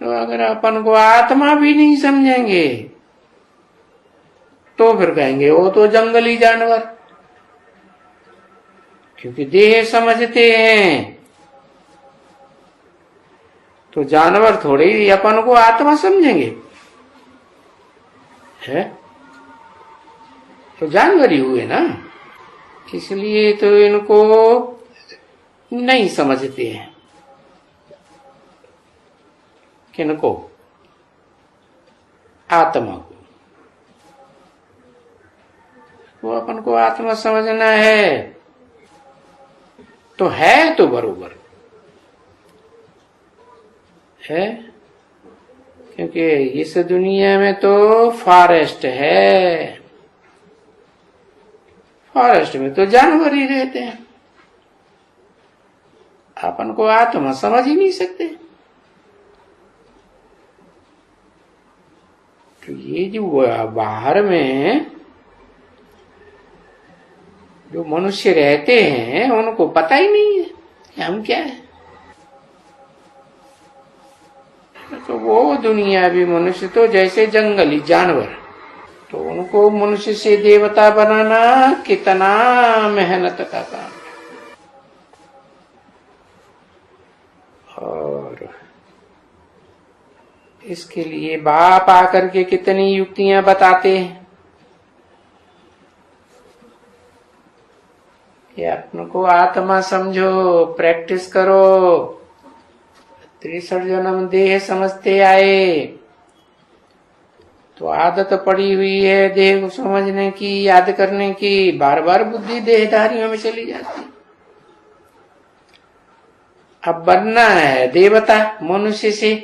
तो अगर अपन को आत्मा भी नहीं समझेंगे तो फिर कहेंगे वो तो जंगली जानवर, क्योंकि देह समझते हैं। तो जानवर थोड़े ही अपन को आत्मा समझेंगे, है तो जानवर ही हुए ना। इसलिए तो इनको नहीं समझते हैं। किनको? आत्मा को। वो अपन को आत्मा समझना है तो है तो बरोबर है, क्योंकि इस दुनिया में तो फॉरेस्ट है, फॉरेस्ट में तो जानवर ही रहते हैं। अपन को आत्मा समझ ही नहीं सकते। तो ये जो बाहर में जो मनुष्य रहते हैं उनको पता ही नहीं है कि हम क्या है। तो वो दुनिया भी मनुष्य तो जैसे जंगली जानवर, तो उनको मनुष्य से देवता बनाना कितना मेहनत का काम है। और इसके लिए बाप आकर के कितनी युक्तियां बताते हैं कि अपन को आत्मा समझो, प्रैक्टिस करो। 63 जन्म देह समझते आए तो आदत पड़ी हुई है देह को समझने की, याद करने की। बार बार बुद्धि देहधारियों में चली जाती। अब बनना है देवता मनुष्य से।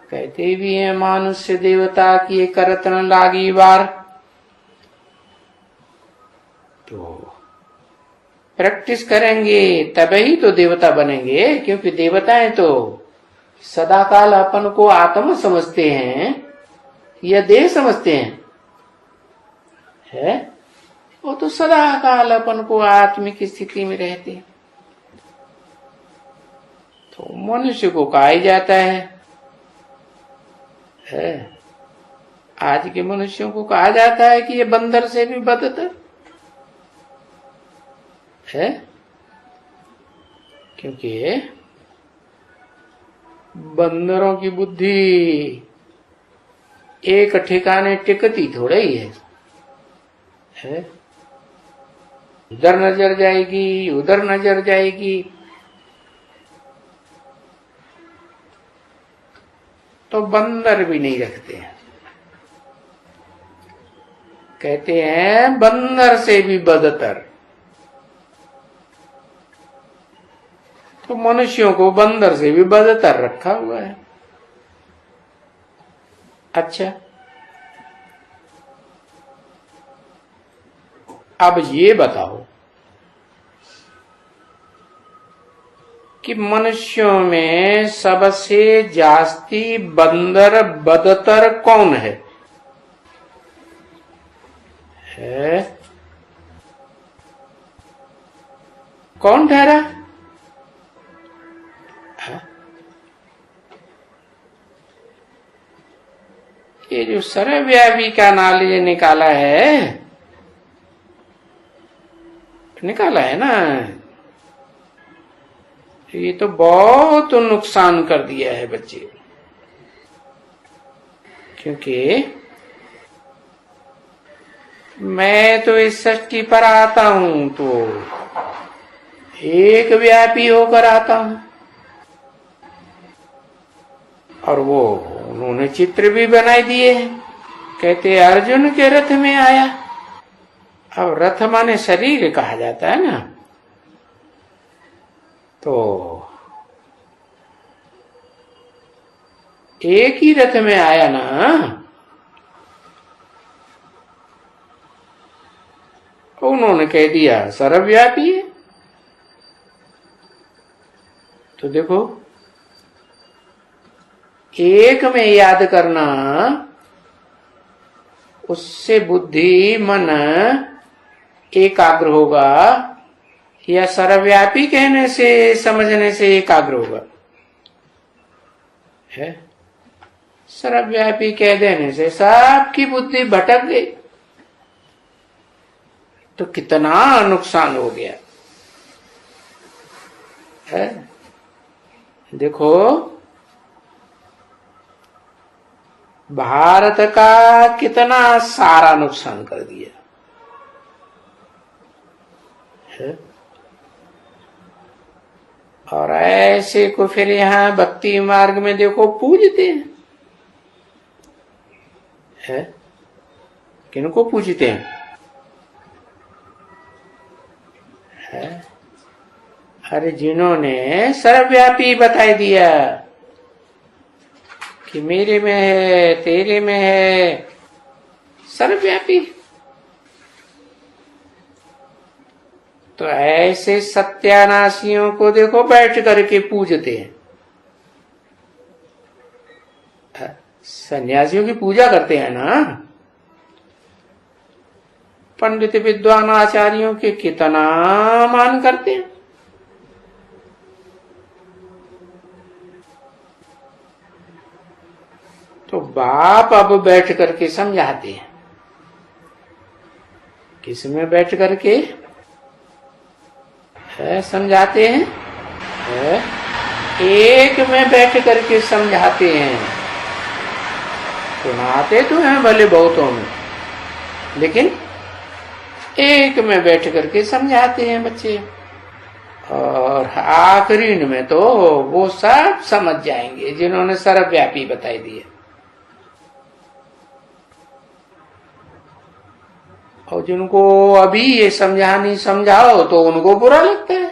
कहते भी है मनुष्य देवता की करत न लागी बार। तो प्रैक्टिस करेंगे तभी तो देवता बनेंगे, क्योंकि देवताएं तो सदा काल अपन को आत्मा समझते हैं या देह समझते हैं, है वो तो सदा काल अपन को आत्मिक स्थिति में रहते हैं। तो मनुष्य को कहा ही जाता है आज के मनुष्यों को कहा जाता है कि ये बंदर से भी बदतर है, क्योंकि बंदरों की बुद्धि एक ठिकाने टिकती थोड़ा ही है। इधर नजर जाएगी, उधर नजर जाएगी। तो बंदर भी नहीं रखते हैं। कहते हैं बंदर से भी बदतर। तो मनुष्यों को बंदर से भी बदतर रखा हुआ है। अच्छा, अब ये बताओ कि मनुष्यों में सबसे जास्ती बंदर बदतर कौन है? कौन ठहरा? ये जो सर्वव्यापी का नॉलेज निकाला है ना, ये तो बहुत नुकसान कर दिया है बच्चे। क्योंकि मैं तो इस सृष्टि पर आता हूं तो एक व्यापी होकर आता हूं, और वो उन्होंने चित्र भी बनाई दिए हैं। कहते अर्जुन के रथ में आया। अब रथ माने शरीर कहा जाता है ना, तो एक ही रथ में आया ना, उन्होंने कह दिया सर्वव्यापी है। तो देखो, एक में याद करना, उससे बुद्धि मन एकाग्र होगा, या सर्वव्यापी कहने से समझने से एकाग्र होगा? है सर्वव्यापी कह देने से सबकी बुद्धि भटक गई, तो कितना नुकसान हो गया है। देखो भारत का कितना सारा नुकसान कर दिया है। और ऐसे को फिर यहाँ भक्ति मार्ग में देखो पूजते हैं, है? किनको पूजते हैं? है? अरे जिन्होंने सर्वव्यापी बताई दिया कि मेरे में है, तेरे में है, सर्वव्यापी, तो ऐसे सत्यानाशियों को देखो बैठ करके पूजते हैं। सन्यासियों की पूजा करते हैं ना, पंडित विद्वान आचार्यों के कितना मान करते हैं। तो बाप अब बैठ करके समझाते हैं। किसमें बैठ करके है समझाते हैं? है? एक में बैठ करके समझाते हैं। सुनाते तो हैं भले बहुतों में, लेकिन एक में बैठ करके समझाते हैं बच्चे, और आखिरी में तो वो सब समझ जाएंगे जिन्होंने सर्वव्यापी बताई दी है। और जिनको अभी ये समझाओ तो उनको बुरा लगता है।